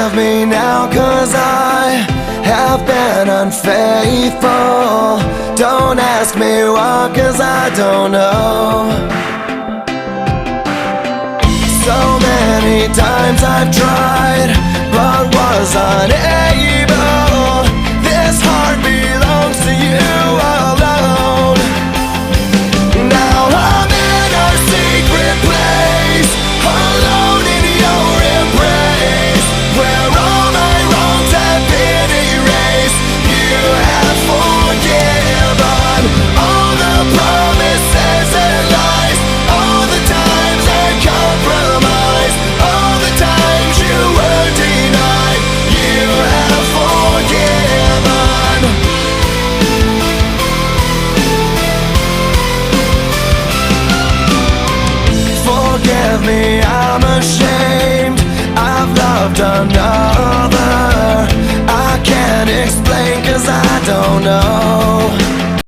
Forgive me now, 'cause I have been unfaithful. Don't ask me why, 'cause I don't know. So many times I've tried, but was unable.